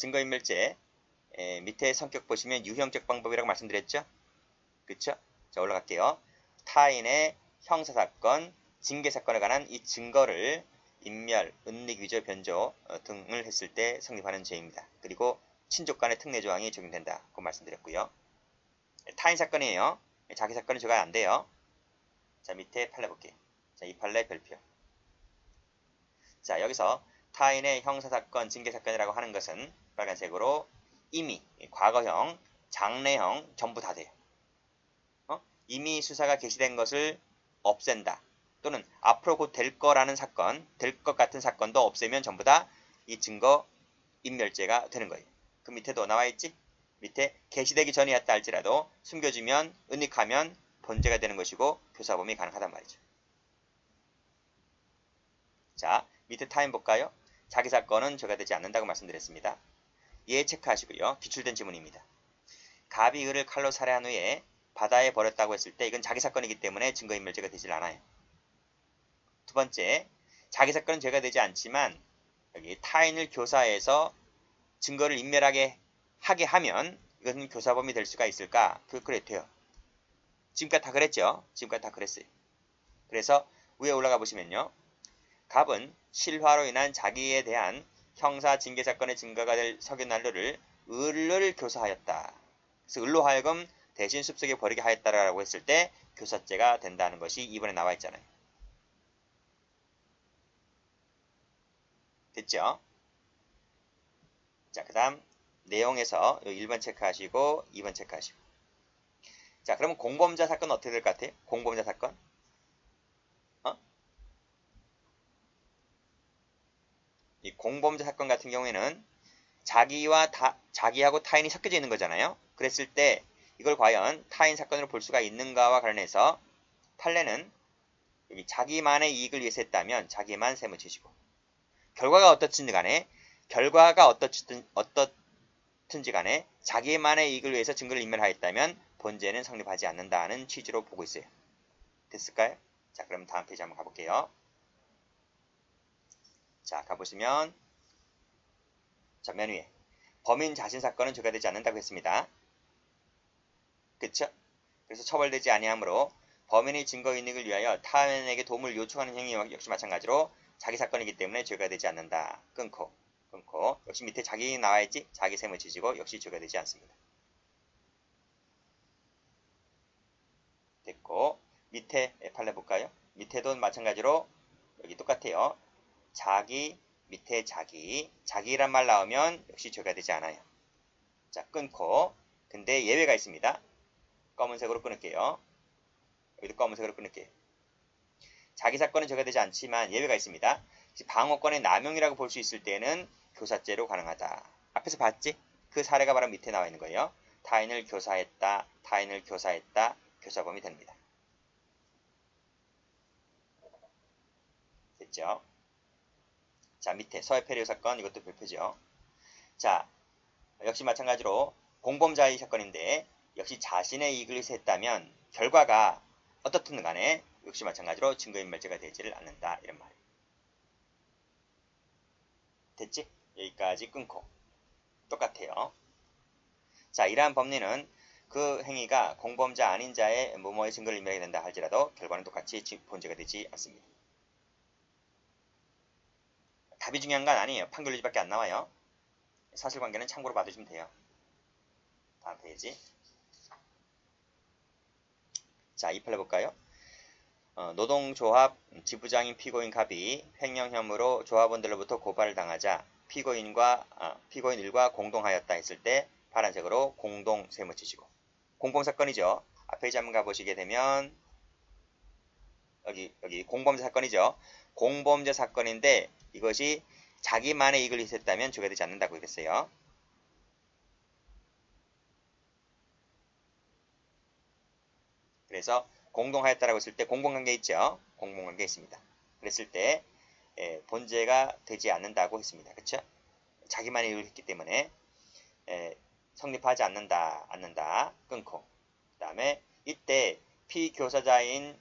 증거인멸죄 밑에 성격 보시면 유형적 방법이라고 말씀드렸죠. 그쵸? 자, 올라갈게요. 타인의 형사사건, 징계사건에 관한 이 증거를 인멸, 은닉, 위조, 변조 등을 했을 때 성립하는 죄입니다. 그리고 친족 간의 특례 조항이 적용된다. 고 말씀드렸고요. 타인 사건이에요. 자기 사건은 제가 안 돼요. 자, 밑에 판례 볼게요. 자, 이 판례 별표. 자, 여기서 타인의 형사사건, 징계사건이라고 하는 것은 빨간색으로 이미, 과거형, 장래형 전부 다 돼요. 이미 수사가 개시된 것을 없앤다. 또는 앞으로 곧 될 거라는 사건, 될 것 같은 사건도 없애면 전부 다 이 증거 인멸죄가 되는 거예요. 그 밑에도 나와 있지? 밑에 개시되기 전이었다 할지라도 숨겨주면, 은닉하면 본죄가 되는 것이고 교사범이 가능하단 말이죠. 자, 밑에 타임 볼까요? 자기 사건은 죄가 되지 않는다고 말씀드렸습니다. 예 체크하시고요. 기출된 지문입니다. 갑이 을을 칼로 살해한 후에 바다에 버렸다고 했을 때 이건 자기 사건이기 때문에 증거인멸죄가 되질 않아요. 두 번째, 자기 사건은 죄가 되지 않지만 여기 타인을 교사해서 증거를 인멸하게 하게 하면 이것은 교사범이 될 수가 있을까? 그래 돼요. 지금까지 다 그랬죠? 지금까지 다 그랬어요. 그래서 위에 올라가 보시면요. 갑은 실화로 인한 자기에 대한 형사 징계사건의 증거가 될 석유 난로를 을을 교사하였다. 그래서 을로 하여금 대신 숲속에 버리게 하였다라고 했을 때 교사죄가 된다는 것이 이번에 나와 있잖아요. 됐죠? 자, 그 다음 내용에서 1번 체크하시고 2번 체크하시고. 자, 그러면 공범자 사건은 어떻게 될 것 같아요? 공범자 사건? 이 공범자 사건 같은 경우에는 자기하고 타인이 섞여져 있는 거잖아요. 그랬을 때 이걸 과연 타인 사건으로 볼 수가 있는가와 관련해서 판례는 여기 자기만의 이익을 위해서 했다면 자기만 셈을 치시고, 결과가 어떻든지 간에 자기만의 이익을 위해서 증거를 인멸하였다면 본죄는 성립하지 않는다는 취지로 보고 있어요. 됐을까요? 자, 그럼 다음 페이지 한번 가볼게요. 자, 가보시면 자, 맨 위에 범인 자신 사건은 죄가 되지 않는다고 했습니다. 그쵸? 그래서 처벌되지 아니하므로 범인의 증거 인익을 위하여 타인에게 도움을 요청하는 행위 역시 마찬가지로 자기 사건이기 때문에 죄가 되지 않는다. 끊고 역시 밑에 자기 나와있지? 자기 셈을 지지고 역시 죄가 되지 않습니다. 됐고 밑에 판례 볼까요? 밑에도 마찬가지로 여기 똑같아요. 자기 밑에 자기란 말 나오면 역시 죄가 되지 않아요. 자, 끊고 근데 예외가 있습니다. 검은색으로 끊을게요. 여기도 검은색으로 끊을게요. 자기 사건은 죄가 되지 않지만 예외가 있습니다. 방어권의 남용이라고 볼 수 있을 때는 교사죄로 가능하다. 앞에서 봤지? 그 사례가 바로 밑에 나와 있는 거예요. 타인을 교사했다. 교사범이 됩니다. 됐죠? 자, 밑에 서해페리오 사건 이것도 별표죠. 자, 역시 마찬가지로 공범자의 사건인데 역시 자신의 이익을 위해서 했다면 결과가 어떻든 간에 역시 마찬가지로 증거인멸죄가 되지를 않는다. 이런 말이에요. 됐지? 여기까지 끊고 똑같아요. 자, 이러한 법리는 그 행위가 공범자 아닌 자의 뭐뭐의 증거를 인멸하게 된다 할지라도 결과는 똑같이 본죄가 되지 않습니다. 답이 중요한 건 아니에요. 판결유지밖에 안 나와요. 사실관계는 참고로 봐두시면 돼요. 다음 페이지. 자, 이 판례 볼까요? 노동조합 지부장인 피고인 갑이 횡령 혐의로 조합원들로부터 고발을 당하자 피고인 일과 공동하였다 했을 때 파란색으로 공동 셈을 치시고, 공범사건이죠. 앞페이지 한번 가보시게 되면 여기 공범죄 사건이죠. 공범죄 사건인데 이것이 자기만의 이익을 위해서 했다면 죄가 되지 않는다고 그랬어요. 그래서 공동하였다라고 했을 때 공범관계 있죠. 공범관계 있습니다. 그랬을 때 본죄가 되지 않는다고 했습니다. 그렇죠? 자기만의 이익을 했기 때문에 성립하지 않는다. 끊고 그 다음에 이때 피교사자인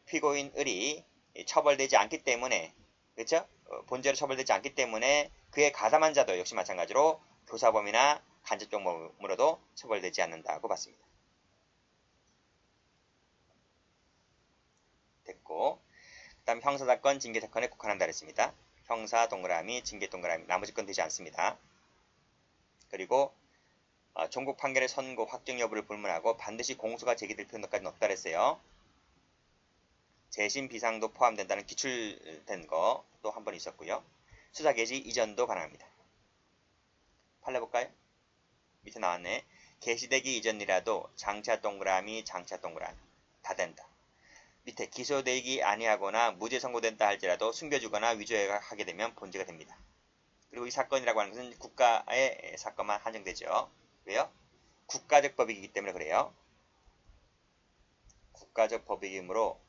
피고인 을이 처벌되지 않기 때문에 그렇죠? 본죄로 처벌되지 않기 때문에 그에 가담한 자도 역시 마찬가지로 교사범이나 간접적범으로도 처벌되지 않는다고 봤습니다. 됐고, 그 다음 형사사건, 징계사건에 국한한다 그랬습니다. 형사 동그라미, 징계 동그라미, 나머지 건 되지 않습니다. 그리고 종국 판결의 선고 확정 여부를 불문하고 반드시 공소가 제기될 필요까지는 없다 그랬어요. 재심 비상도 포함된다는 기출된 거 또 한 번 있었고요. 수사 개시 이전도 가능합니다. 판례 볼까요? 밑에 나왔네. 개시되기 이전이라도 장차 동그라미, 장차 동그라미 다 된다. 밑에 기소되기 아니하거나 무죄 선고된다 할지라도 숨겨주거나 위조하게 되면 본죄가 됩니다. 그리고 이 사건이라고 하는 것은 국가의 사건만 한정되죠. 왜요? 국가적 법이기 때문에 그래요. 국가적 법이므로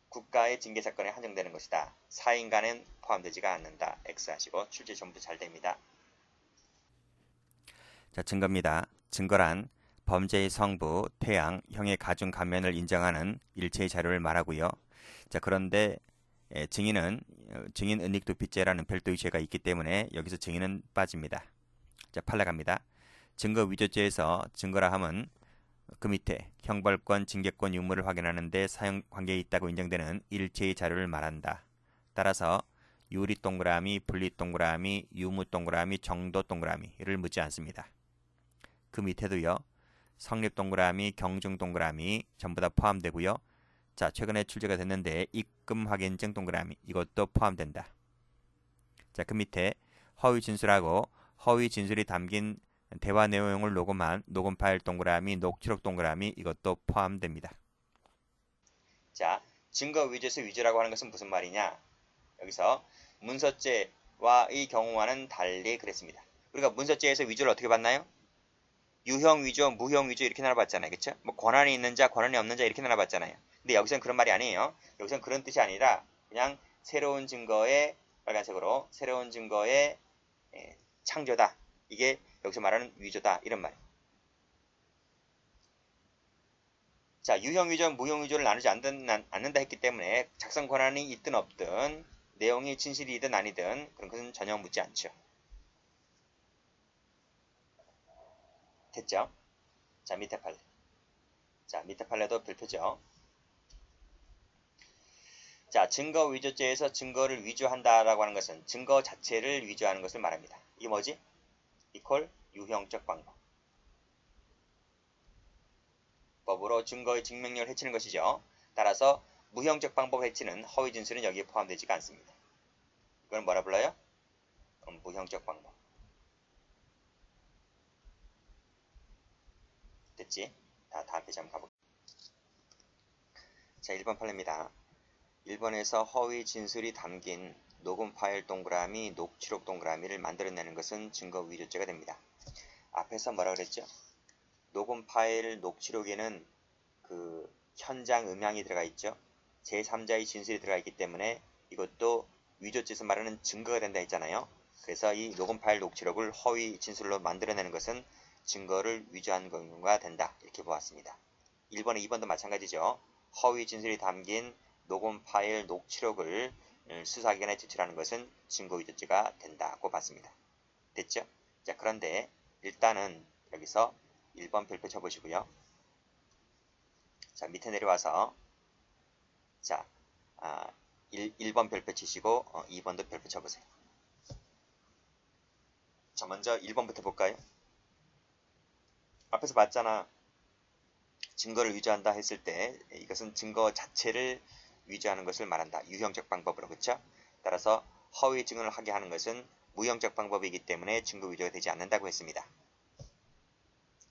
국가의 징계사건에 한정되는 것이다. 사인간은 포함되지가 않는다. X 하시고 출제 전부 잘 됩니다. 자, 증거입니다. 증거란 범죄의 성부, 태양, 형의 가중 감면을 인정하는 일체의 자료를 말하고요. 자, 그런데 증인은 증인 은닉도피죄라는 별도의 죄가 있기 때문에 여기서 증인은 빠집니다. 자, 판례 갑니다. 증거 위조죄에서 증거라 함은 그 밑에 형벌권, 징계권 유무를 확인하는 데 사용 관계에 있다고 인정되는 일체의 자료를 말한다. 따라서 유리 동그라미, 분리 동그라미, 유무 동그라미, 정도 동그라미를 묻지 않습니다. 그 밑에도요. 성립 동그라미, 경중 동그라미 전부 다 포함되고요. 자, 최근에 출제가 됐는데 입금 확인증 동그라미 이것도 포함된다. 자, 그 밑에 허위 진술하고 허위 진술이 담긴 대화 내용을 녹음한 녹음 파일 동그라미, 녹취록 동그라미 이것도 포함됩니다. 자, 증거 위조에서 위조라고 하는 것은 무슨 말이냐? 여기서 문서죄와의 경우와는 달리 그랬습니다. 우리가 문서죄에서 위조를 어떻게 봤나요? 유형 위조, 무형 위조 이렇게 나눠봤잖아요. 그쵸? 뭐 권한이 있는 자, 권한이 없는 자 이렇게 나눠봤잖아요. 근데 여기서는 그런 말이 아니에요. 여기서는 그런 뜻이 아니라 그냥 새로운 증거의 빨간색으로 새로운 증거의 창조다. 이게 여기서 말하는 위조다. 이런 말. 자, 유형 위조, 무형 위조를 나누지 않는다 했기 때문에 작성 권한이 있든 없든 내용이 진실이든 아니든 그런 것은 전혀 묻지 않죠. 됐죠? 자, 밑에 판례. 자, 밑에 판례도 별표죠. 자, 증거 위조죄에서 증거를 위조한다라고 하는 것은 증거 자체를 위조하는 것을 말합니다. 이게 뭐지? 이퀄 유형적 방법. 법으로 증거의 증명력을 해치는 것이죠. 따라서 무형적 방법 해치는 허위 진술은 여기에 포함되지가 않습니다. 이걸 뭐라 불러요? 무형적 방법. 됐지? 다음 페이지 한번 가볼게요. 자, 1번 판례입니다. 1번에서 허위 진술이 담긴 녹음 파일 동그라미, 녹취록 동그라미를 만들어내는 것은 증거 위조죄가 됩니다. 앞에서 뭐라 그랬죠? 녹음 파일, 녹취록에는 그 현장 음향이 들어가 있죠. 제3자의 진술이 들어가 있기 때문에 이것도 위조죄에서 말하는 증거가 된다 했잖아요. 그래서 이 녹음 파일, 녹취록을 허위 진술로 만들어내는 것은 증거를 위조한 경우가 된다. 이렇게 보았습니다. 1번에 2번도 마찬가지죠. 허위 진술이 담긴 녹음 파일, 녹취록을 수사기관에 제출하는 것은 증거 위조죄가 된다고 봤습니다. 됐죠? 자, 그런데 일단은 여기서 1번 별표 쳐보시고요. 자, 밑에 내려와서 자, 1번 별표 치시고 2번도 별표 쳐보세요. 자, 먼저 1번부터 볼까요? 앞에서 봤잖아. 증거를 위조한다 했을 때 이것은 증거 자체를 위조하는 것을 말한다. 유형적 방법으로. 그렇죠? 따라서 허위 증언을 하게 하는 것은 무형적 방법이기 때문에 증거 위조가 되지 않는다고 했습니다.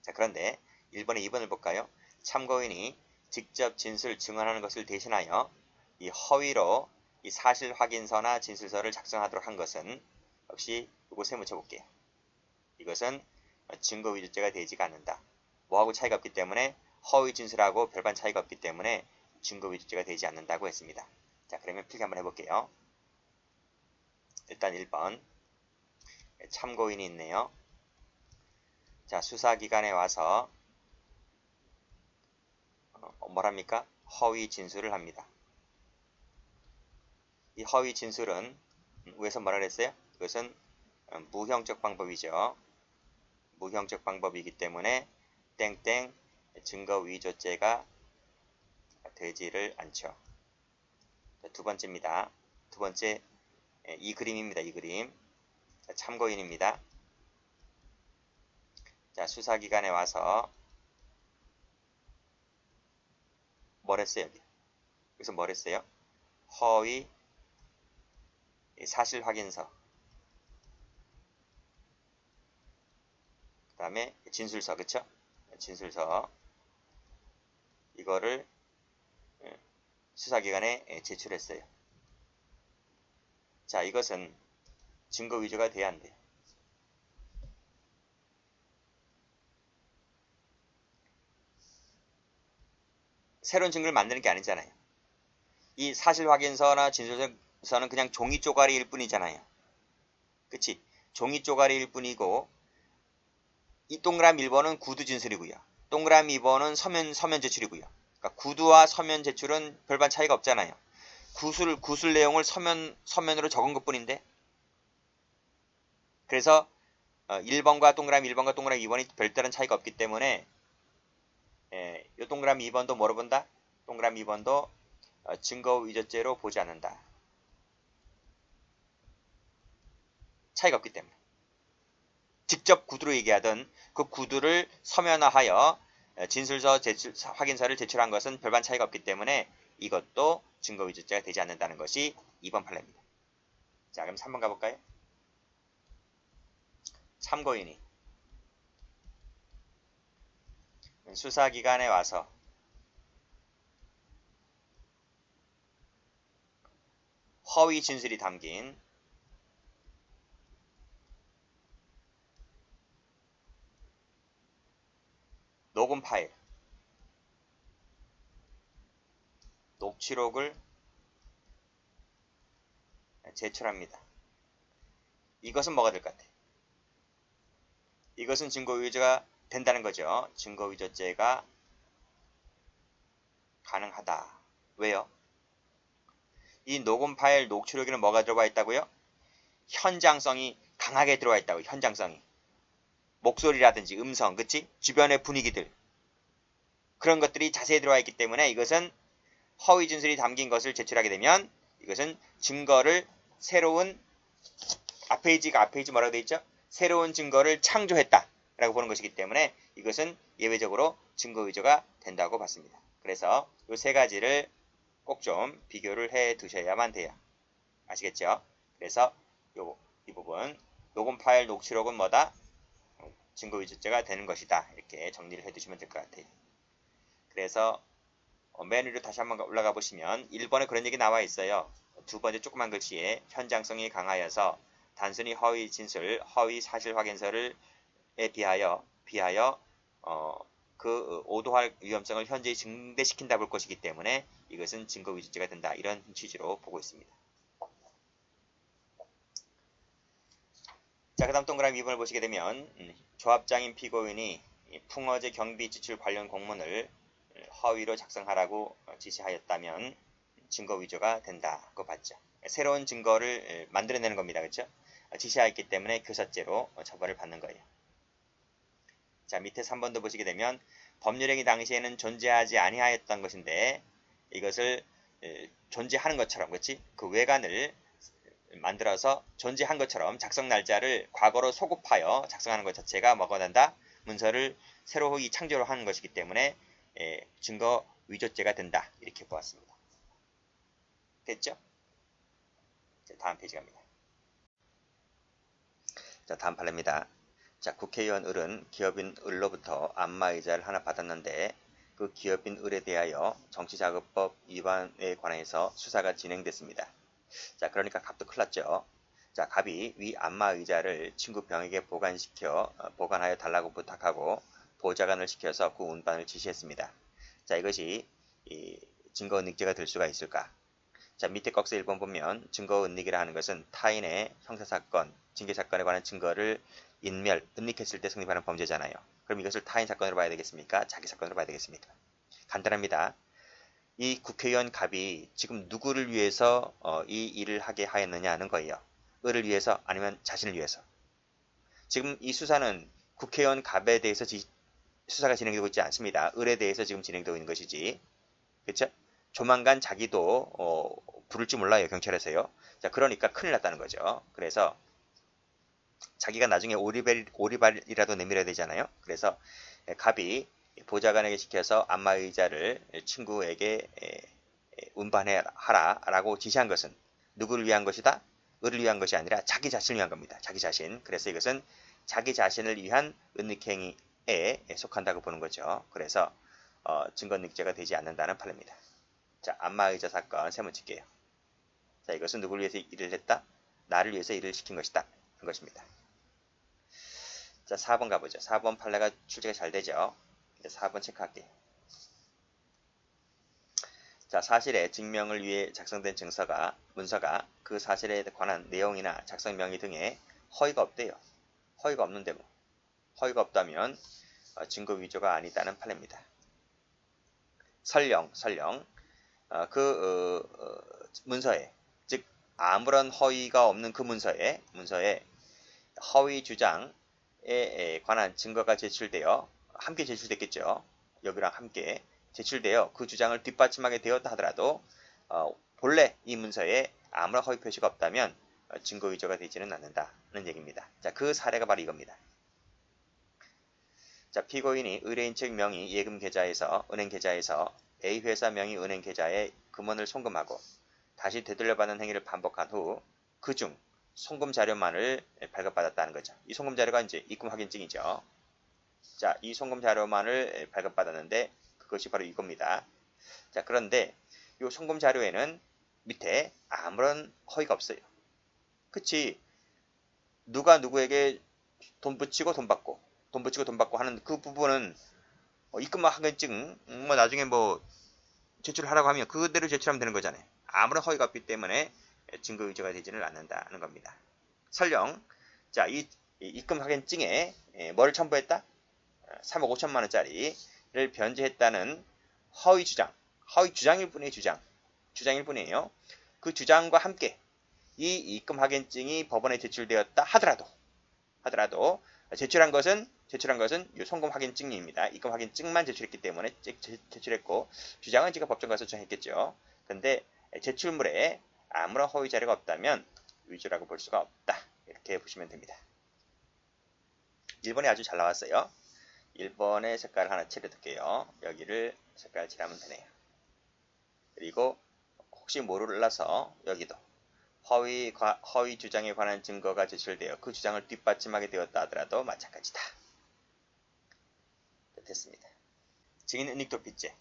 자, 그런데 1번에 2번을 볼까요? 참고인이 직접 진술 증언하는 것을 대신하여 이 허위로 이 사실 확인서나 진술서를 작성하도록 한 것은 역시 이곳에 묻혀볼게요. 이것은 증거 위조죄가 되지가 않는다. 뭐하고 차이가 없기 때문에 허위 진술하고 별반 차이가 없기 때문에 증거 위조죄가 되지 않는다고 했습니다. 자, 그러면 필기 한번 해볼게요. 일단 1번 참고인이 있네요. 자, 수사기관에 와서 뭐랍니까? 허위 진술을 합니다. 이 허위 진술은 위에서 뭐라 그랬어요? 이것은 무형적 방법이죠. 무형적 방법이기 때문에 땡땡 증거 위조죄가 되지를 않죠. 두 번째입니다. 두 번째 이 그림입니다. 이 그림. 참고인입니다. 자, 수사기관에 와서 뭘 했어요? 여기. 그래서 뭘 했어요? 허위 사실 확인서, 그 다음에 진술서, 그쵸? 진술서 이거를 수사기관에 제출했어요. 자, 이것은 증거 위조가 돼야 안 돼요. 새로운 증거를 만드는 게 아니잖아요. 이 사실 확인서나 진술서는 그냥 종이 쪼가리일 뿐이잖아요. 그치? 종이 쪼가리일 뿐이고, 이 동그라미 1번은 구두 진술이고요. 동그라미 2번은 서면 제출이고요. 그러니까 구두와 서면 제출은 별반 차이가 없잖아요. 구술 내용을 서면으로 적은 것 뿐인데. 그래서 1번과 동그라미 1번과 동그라미 2번이 별다른 차이가 없기 때문에 이 동그라미 2번도 뭐로 본다? 동그라미 2번도 증거 위조죄로 보지 않는다. 차이가 없기 때문에. 직접 구두로 얘기하던 그 구두를 서면화하여 진술서 확인서를 제출한 것은 별반 차이가 없기 때문에 이것도 증거 위조죄가 되지 않는다는 것이 2번 판례입니다. 자, 그럼 3번 가볼까요? 참고인이 수사기관에 와서 허위 진술이 담긴 녹음 파일, 녹취록을 제출합니다. 이것은 뭐가 될 것 같아요? 이것은 증거위조가 된다는 거죠. 증거위조죄가 가능하다. 왜요? 이 녹음 파일, 녹취록에는 뭐가 들어가 있다고요? 현장성이 강하게 들어와 있다고. 현장성이. 목소리라든지 음성, 그치? 주변의 분위기들. 그런 것들이 자세히 들어와 있기 때문에 이것은 허위 진술이 담긴 것을 제출하게 되면 이것은 증거를 새로운 앞에 페이지 뭐라고 되어 있죠? 새로운 증거를 창조했다 라고 보는 것이기 때문에 이것은 예외적으로 증거 위조가 된다고 봤습니다. 그래서 이 세 가지를 꼭 좀 비교를 해 두셔야만 돼요. 아시겠죠? 그래서 이 부분 녹음 파일 녹취록은 뭐다? 증거 위조죄가 되는 것이다. 이렇게 정리를 해 두시면 될 것 같아요. 그래서 맨 위로 다시 한번 올라가 보시면 1번에 그런 얘기 나와 있어요. 두 번째 조그만 글씨에 현장성이 강하여서 단순히 허위 진술, 허위 사실 확인서를 비하여 그 오도할 위험성을 현저히 증대시킨다 볼 것이기 때문에 이것은 증거 위조죄가 된다. 이런 취지로 보고 있습니다. 자, 그 다음 동그라미 2번을 보시게 되면 조합장인 피고인이 풍어제 경비 지출 관련 공문을 허위로 작성하라고 지시하였다면 증거 위조가 된다고 봤죠. 새로운 증거를 만들어내는 겁니다. 그렇죠? 지시하였기 때문에 교사죄로 처벌을 받는 거예요. 자, 밑에 3번도 보시게 되면 법률행위 당시에는 존재하지 아니하였던 것인데 이것을 존재하는 것처럼, 그렇지? 그 외관을 만들어서 존재한 것처럼 작성 날짜를 과거로 소급하여 작성하는 것 자체가 뭐가 된다? 문서를 새로 창조를 하는 것이기 때문에 증거 위조죄가 된다. 이렇게 보았습니다. 됐죠? 자, 다음 페이지 갑니다. 자, 다음 판례입니다. 자, 국회의원 을은 기업인 을로부터 안마의자를 하나 받았는데 그 기업인 을에 대하여 정치자금법 위반에 관해서 수사가 진행됐습니다. 자, 그러니까 갑도 큰일 났죠. 자, 갑이 위 안마의자를 친구 병에게 보관하여 달라고 부탁하고 보좌관을 시켜서 그 운반을 지시했습니다. 자, 이것이 증거은닉죄가 될 수가 있을까? 자, 밑에 꺽쇠 1번 보면 증거은닉이라 하는 것은 타인의 형사사건, 징계사건에 관한 증거를 은닉했을 때 성립하는 범죄잖아요. 그럼 이것을 타인 사건으로 봐야 되겠습니까? 자기 사건으로 봐야 되겠습니까? 간단합니다. 이 국회의원 갑이 지금 누구를 위해서 이 일을 하게 하였느냐 하는 거예요. 을을 위해서 아니면 자신을 위해서. 지금 이 수사는 국회의원 갑에 대해서 수사가 진행되고 있지 않습니다. 을에 대해서 지금 진행되고 있는 것이지. 그렇죠? 조만간 자기도 부를지 몰라요. 경찰에서요. 자, 그러니까 큰일 났다는 거죠. 그래서 자기가 나중에 오리발이라도 내밀어야 되잖아요. 그래서 갑이 보좌관에게 시켜서 안마의자를 친구에게 운반하라라고 지시한 것은 누구를 위한 것이다? 을을 위한 것이 아니라 자기 자신을 위한 겁니다. 자기 자신. 그래서 이것은 자기 자신을 위한 은닉행위에 속한다고 보는 거죠. 그래서 증거능력죄가 되지 않는다는 판례입니다. 자, 안마의자 사건 세 번째 게요. 자, 이것은 누구를 위해서 일을 했다? 나를 위해서 일을 시킨 것이다. 한 것입니다. 자, 4번 가보죠. 4번 판례가 출제가 잘 되죠. 이제 4번 체크할게요. 자, 사실의 증명을 위해 작성된 문서가 그 사실에 관한 내용이나 작성 명의 등에 허위가 없대요. 허위가 없는데 뭐. 허위가 없다면 증거 위조가 아니다는 판례입니다. 설령 문서에, 즉 아무런 허위가 없는 그 문서에 허위 주장에 관한 증거가 제출되어 함께 제출됐겠죠. 여기랑 함께 제출되어 그 주장을 뒷받침하게 되었다 하더라도 본래 이 문서에 아무런 허위 표시가 없다면 증거 위조가 되지는 않는다는 얘기입니다. 자, 그 사례가 바로 이겁니다. 자, 피고인이 의뢰인 측 명의 예금 계좌에서 은행 계좌에서 A 회사 명의 은행 계좌에 금원을 송금하고 다시 되돌려받는 행위를 반복한 후 그중 송금 자료만을 발급받았다는 거죠. 이 송금 자료가 이제 입금 확인증이죠. 자, 이 송금 자료만을 발급받았는데 그것이 바로 이겁니다. 자, 그런데 이 송금 자료에는 밑에 아무런 허위가 없어요. 그치? 누가 누구에게 돈 붙이고 돈 받고 하는 그 부분은 입금 확인증 뭐 나중에 뭐 제출하라고 하면 그대로 제출하면 되는 거잖아요. 아무런 허위가 없기 때문에 증거 위조가 되지는 않는다는 겁니다. 설령 자, 이 입금 확인증에 뭐를 첨부했다? 3억 5천만 원짜리를 변제했다는 허위 주장일 뿐이에요. 주장일 뿐이에요. 그 주장과 함께 이 입금 확인증이 법원에 제출되었다 하더라도 제출한 것은 이 송금 확인증입니다. 입금 확인증만 제출했기 때문에 제출했고 주장은 제가 법정 가서 주장했겠죠. 근데 제출물에 아무런 허위 자료가 없다면 위조라고 볼 수가 없다. 이렇게 보시면 됩니다. 1번이 아주 잘 나왔어요. 1번의 색깔을 하나 칠해둘게요. 여기를 색깔 칠하면 되네요. 그리고 혹시 몰라서 여기도 허위 주장에 관한 증거가 제출되어 그 주장을 뒷받침하게 되었다 하더라도 마찬가지다. 됐습니다. 증인 은닉도피죄.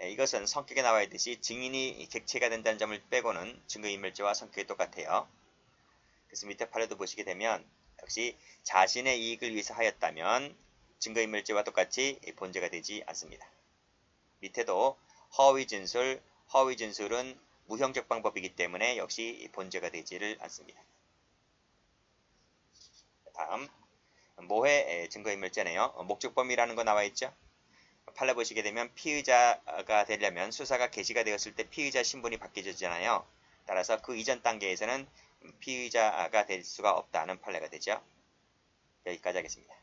이것은 성격에 나와 있듯이 증인이 객체가 된다는 점을 빼고는 증거인멸죄와 성격이 똑같아요. 그래서 밑에 판례도 보시게 되면 역시 자신의 이익을 위해서 하였다면 증거인멸죄와 똑같이 본죄가 되지 않습니다. 밑에도 허위 진술은 무형적 방법이기 때문에 역시 본죄가 되지를 않습니다. 다음 모해 증거인멸죄네요. 목적범위라는 거 나와 있죠. 판례 보시게 되면 피의자가 되려면 수사가 개시가 되었을 때 피의자 신분이 바뀌어지잖아요. 따라서 그 이전 단계에서는 피의자가 될 수가 없다는 판례가 되죠. 여기까지 하겠습니다.